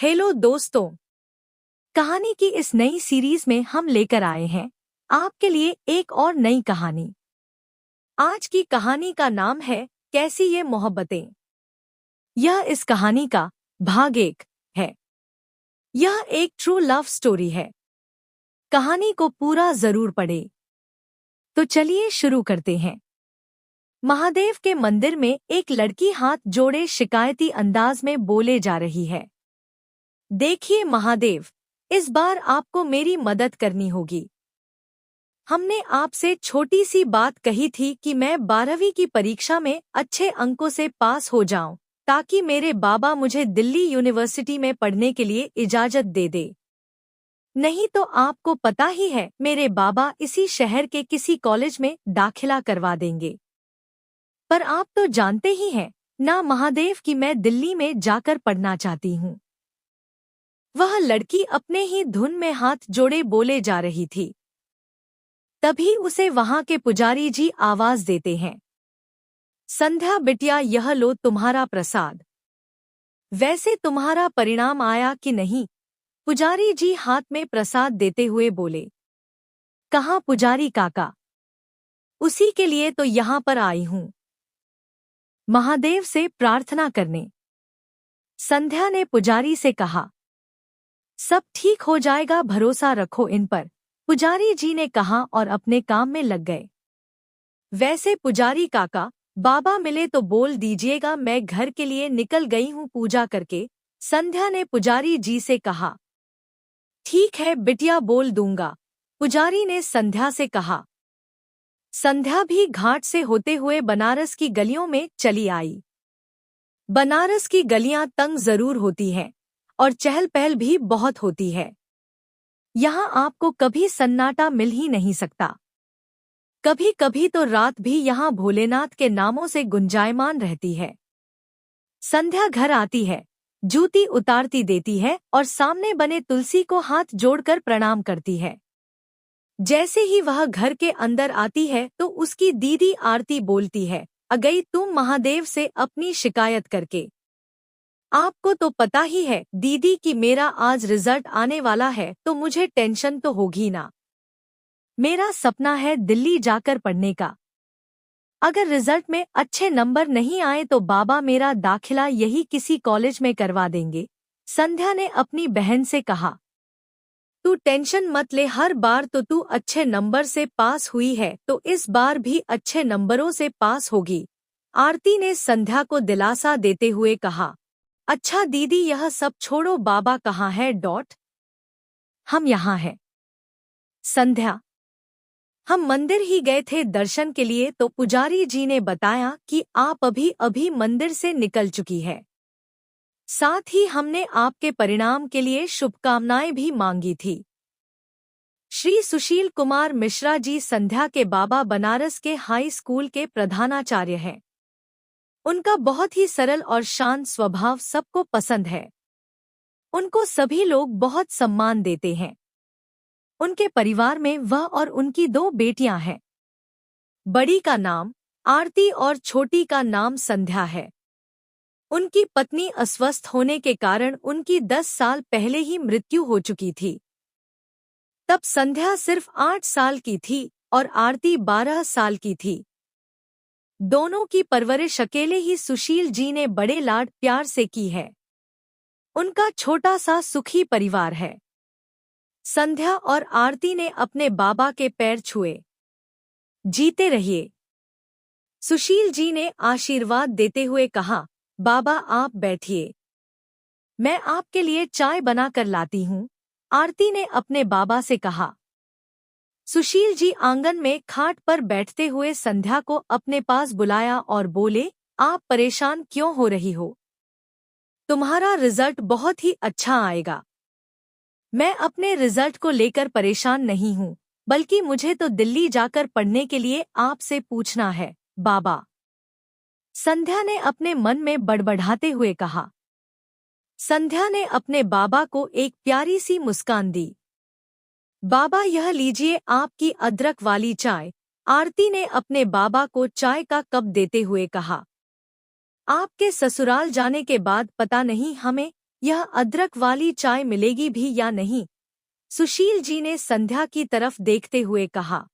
Hello दोस्तों, कहानी की इस नई सीरीज में हम लेकर आए हैं आपके लिए एक और नई कहानी। आज की कहानी का नाम है कैसी ये मोहब्बतें। यह इस कहानी का भाग 1 है। यह एक ट्रू लव स्टोरी है। कहानी को पूरा जरूर पढ़े। तो चलिए शुरू करते हैं। महादेव के मंदिर में एक लड़की हाथ जोड़े शिकायती अंदाज में बोले जा रही है। देखिए महादेव, इस बार आपको मेरी मदद करनी होगी। हमने आपसे छोटी सी बात कही थी कि मैं 12वीं की परीक्षा में अच्छे अंकों से पास हो जाऊं, ताकि मेरे बाबा मुझे दिल्ली यूनिवर्सिटी में पढ़ने के लिए इजाजत दे दे। नहीं तो आपको पता ही है, मेरे बाबा इसी शहर के किसी कॉलेज में दाखिला करवा देंगे। पर आप तो जानते ही हैं ना महादेव कि मैं दिल्ली में जाकर पढ़ना चाहती हूँ। वह लड़की अपने ही धुन में हाथ जोड़े बोले जा रही थी। तभी उसे वहां के पुजारी जी आवाज देते हैं, संध्या बिटिया, यह लो तुम्हारा प्रसाद। वैसे तुम्हारा परिणाम आया कि नहीं? पुजारी जी हाथ में प्रसाद देते हुए बोले। कहाँ पुजारी काका? उसी के लिए तो यहाँ पर आई हूँ, महादेव से प्रार्थना करने। संध्या ने पुजारी से कहा। सब ठीक हो जाएगा, भरोसा रखो इन पर, पुजारी जी ने कहा और अपने काम में लग गए। वैसे पुजारी काका, बाबा मिले तो बोल दीजिएगा, मैं घर के लिए निकल गई हूँ पूजा करके, संध्या ने पुजारी जी से कहा। ठीक है बिटिया, बोल दूंगा, पुजारी ने संध्या से कहा। संध्या भी घाट से होते हुए बनारस की गलियों में चली आई। बनारस की गलियां तंग जरूर होती हैं और चहल पहल भी बहुत होती है। यहाँ आपको कभी सन्नाटा मिल ही नहीं सकता। कभी कभी तो रात भी यहाँ भोलेनाथ के नामों से गुंजायमान रहती है। संध्या घर आती है, जूती उतारती देती है और सामने बने तुलसी को हाथ जोड़कर प्रणाम करती है। जैसे ही वह घर के अंदर आती है तो उसकी दीदी आरती बोलती है, अगई तुम महादेव से अपनी शिकायत करके। आपको तो पता ही है दीदी कि मेरा आज रिजल्ट आने वाला है, तो मुझे टेंशन तो होगी ना। मेरा सपना है दिल्ली जाकर पढ़ने का। अगर रिजल्ट में अच्छे नंबर नहीं आए तो बाबा मेरा दाखिला यही किसी कॉलेज में करवा देंगे, संध्या ने अपनी बहन से कहा। तू टेंशन मत ले, हर बार तो तू अच्छे नंबर से पास हुई है, तो इस बार भी अच्छे नंबरों से पास होगी, आरती ने संध्या को दिलासा देते हुए कहा। अच्छा दीदी, यह सब छोड़ो, बाबा कहाँ है? हम यहाँ हैं। संध्या, हम मंदिर ही गए थे दर्शन के लिए, तो पुजारी जी ने बताया कि आप अभी अभी मंदिर से निकल चुकी है। साथ ही हमने आपके परिणाम के लिए शुभकामनाएं भी मांगी थी। श्री सुशील कुमार मिश्रा जी संध्या के बाबा बनारस के हाई स्कूल के प्रधानाचार्य हैं। उनका बहुत ही सरल और शांत स्वभाव सबको पसंद है। उनको सभी लोग बहुत सम्मान देते हैं। उनके परिवार में वह और उनकी 2 बेटियां हैं। बड़ी का नाम आरती और छोटी का नाम संध्या है। उनकी पत्नी अस्वस्थ होने के कारण उनकी 10 साल पहले ही मृत्यु हो चुकी थी। तब संध्या सिर्फ 8 साल की थी और आरती 12 साल की थी। दोनों की परवरिश अकेले ही सुशील जी ने बड़े लाड प्यार से की है। उनका छोटा सा सुखी परिवार है। संध्या और आरती ने अपने बाबा के पैर छुए। जीते रहिए, सुशील जी ने आशीर्वाद देते हुए कहा। बाबा आप बैठिए, मैं आपके लिए चाय बना कर लाती हूँ, आरती ने अपने बाबा से कहा। सुशील जी आंगन में खाट पर बैठते हुए संध्या को अपने पास बुलाया और बोले, आप परेशान क्यों हो रही हो? तुम्हारा रिजल्ट बहुत ही अच्छा आएगा। मैं अपने रिजल्ट को लेकर परेशान नहीं हूँ, बल्कि मुझे तो दिल्ली जाकर पढ़ने के लिए आपसे पूछना है बाबा, संध्या ने अपने मन में बड़बड़ाते हुए कहा। संध्या ने अपने बाबा को एक प्यारी सी मुस्कान दी। बाबा यह लीजिए आपकी अदरक वाली चाय, आरती ने अपने बाबा को चाय का कप देते हुए कहा। आपके ससुराल जाने के बाद पता नहीं हमें यह अदरक वाली चाय मिलेगी भी या नहीं? सुशील जी ने संध्या की तरफ देखते हुए कहा।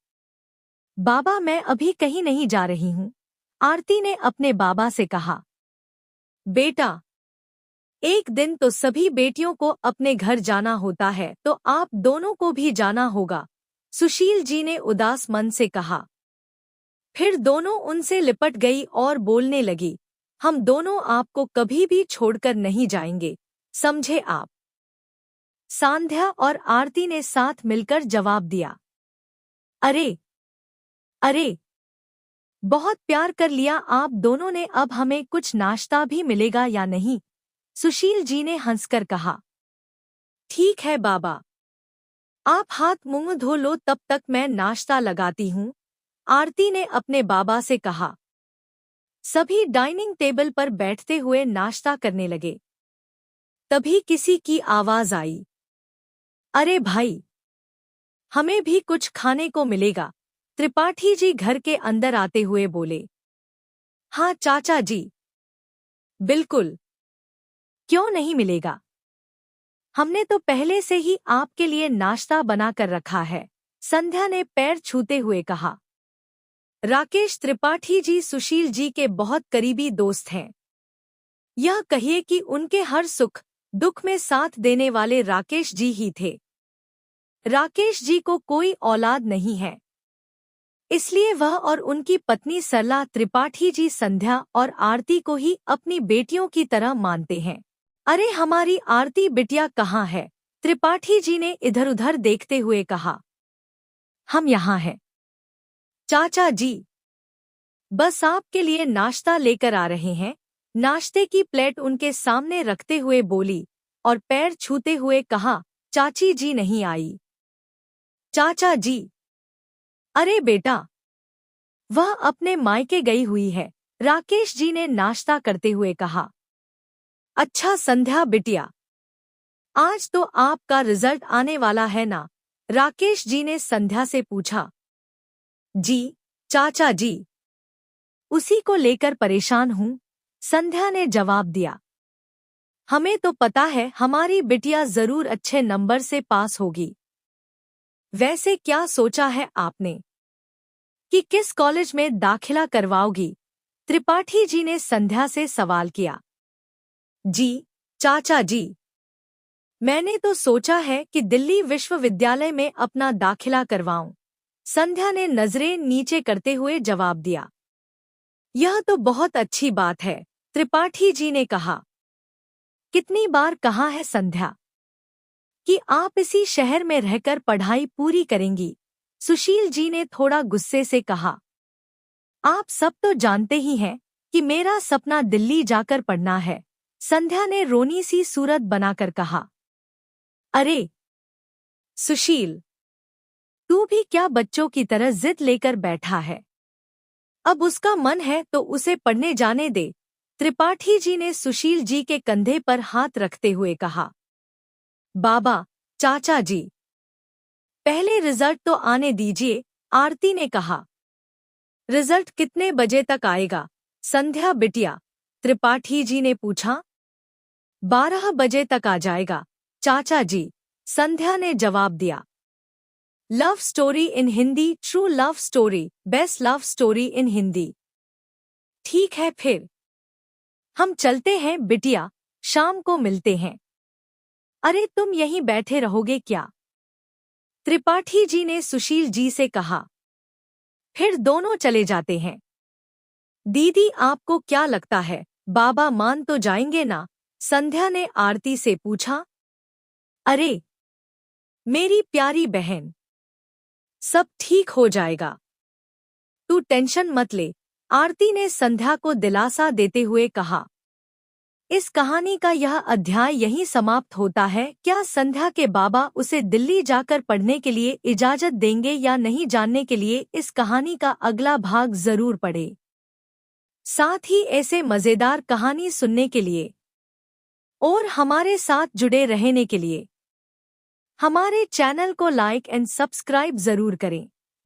बाबा, मैं अभी कहीं नहीं जा रही हूँ, आरती ने अपने बाबा से कहा। बेटा, एक दिन तो सभी बेटियों को अपने घर जाना होता है, तो आप दोनों को भी जाना होगा, सुशील जी ने उदास मन से कहा। फिर दोनों उनसे लिपट गई और बोलने लगी, हम दोनों आपको कभी भी छोड़कर नहीं जाएंगे, समझे आप? संध्या और आरती ने साथ मिलकर जवाब दिया। अरे अरे, बहुत प्यार कर लिया आप दोनों ने, अब हमें कुछ नाश्ता भी मिलेगा या नहीं? सुशील जी ने हंसकर कहा। ठीक है बाबा, आप हाथ मुंह धो लो, तब तक मैं नाश्ता लगाती हूँ, आरती ने अपने बाबा से कहा। सभी डाइनिंग टेबल पर बैठते हुए नाश्ता करने लगे। तभी किसी की आवाज आई। अरे भाई, हमें भी कुछ खाने को मिलेगा, त्रिपाठी जी घर के अंदर आते हुए बोले। हाँ चाचा जी, बिल्कुल, क्यों नहीं मिलेगा? हमने तो पहले से ही आपके लिए नाश्ता बना कर रखा है, संध्या ने पैर छूते हुए कहा। राकेश त्रिपाठी जी सुशील जी के बहुत करीबी दोस्त हैं। यह कहिए कि उनके हर सुख दुख में साथ देने वाले राकेश जी ही थे। राकेश जी को कोई औलाद नहीं है, इसलिए वह और उनकी पत्नी सरला त्रिपाठी जी संध्या और आरती को ही अपनी बेटियों की तरह मानते हैं। अरे हमारी आरती बिटिया कहाँ है? त्रिपाठी जी ने इधर-उधर देखते हुए कहा। हम यहाँ हैं चाचा जी, बस आपके लिए नाश्ता लेकर आ रहे हैं, नाश्ते की प्लेट उनके सामने रखते हुए बोली और पैर छूते हुए कहा। चाची जी नहीं आई? चाचा जी, अरे बेटा, वह अपने मायके गई हुई है, राकेश जी ने नाश्ता करते हुए कहा। अच्छा संध्या बिटिया, आज तो आपका रिजल्ट आने वाला है ना? राकेश जी ने संध्या से पूछा। जी चाचा जी, उसी को लेकर परेशान हूँ, संध्या ने जवाब दिया। हमें तो पता है हमारी बिटिया जरूर अच्छे नंबर से पास होगी। वैसे क्या सोचा है आपने कि किस कॉलेज में दाखिला करवाओगी? त्रिपाठी जी ने संध्या से सवाल किया। जी चाचा जी, मैंने तो सोचा है कि दिल्ली विश्वविद्यालय में अपना दाखिला करवाऊं, संध्या ने नजरें नीचे करते हुए जवाब दिया। यह तो बहुत अच्छी बात है, त्रिपाठी जी ने कहा। कितनी बार कहा है संध्या कि आप इसी शहर में रहकर पढ़ाई पूरी करेंगी? सुशील जी ने थोड़ा गुस्से से कहा। आप सब तो जानते ही हैं कि मेरा सपना दिल्ली जाकर पढ़ना है, संध्या ने रोनी सी सूरत बनाकर कहा। अरे सुशील, तू भी क्या बच्चों की तरह जिद लेकर बैठा है? अब उसका मन है तो उसे पढ़ने जाने दे, त्रिपाठी जी ने सुशील जी के कंधे पर हाथ रखते हुए कहा। बाबा, चाचा जी, पहले रिजल्ट तो आने दीजिए, आरती ने कहा। रिजल्ट कितने बजे तक आएगा संध्या बिटिया? त्रिपाठी जी ने पूछा। 12 बजे तक आ जाएगा चाचा जी, संध्या ने जवाब दिया। Love story in Hindi, true love story, best love story in Hindi. ठीक है फिर, हम चलते हैं बिटिया, शाम को मिलते हैं। अरे तुम यहीं बैठे रहोगे क्या? त्रिपाठी जी ने सुशील जी से कहा। फिर दोनों चले जाते हैं। दीदी आपको क्या लगता है, बाबा मान तो जाएंगे ना? संध्या ने आरती से पूछा। अरे मेरी प्यारी बहन, सब ठीक हो जाएगा, तू टेंशन मत ले, आरती ने संध्या को दिलासा देते हुए कहा। इस कहानी का यह अध्याय यहीं समाप्त होता है। क्या संध्या के बाबा उसे दिल्ली जाकर पढ़ने के लिए इजाजत देंगे या नहीं, जानने के लिए इस कहानी का अगला भाग जरूर पढ़ें। साथ ही ऐसे मजेदार कहानी सुनने के लिए और हमारे साथ जुड़े रहने के लिए हमारे चैनल को लाइक एंड सब्सक्राइब जरूर करें।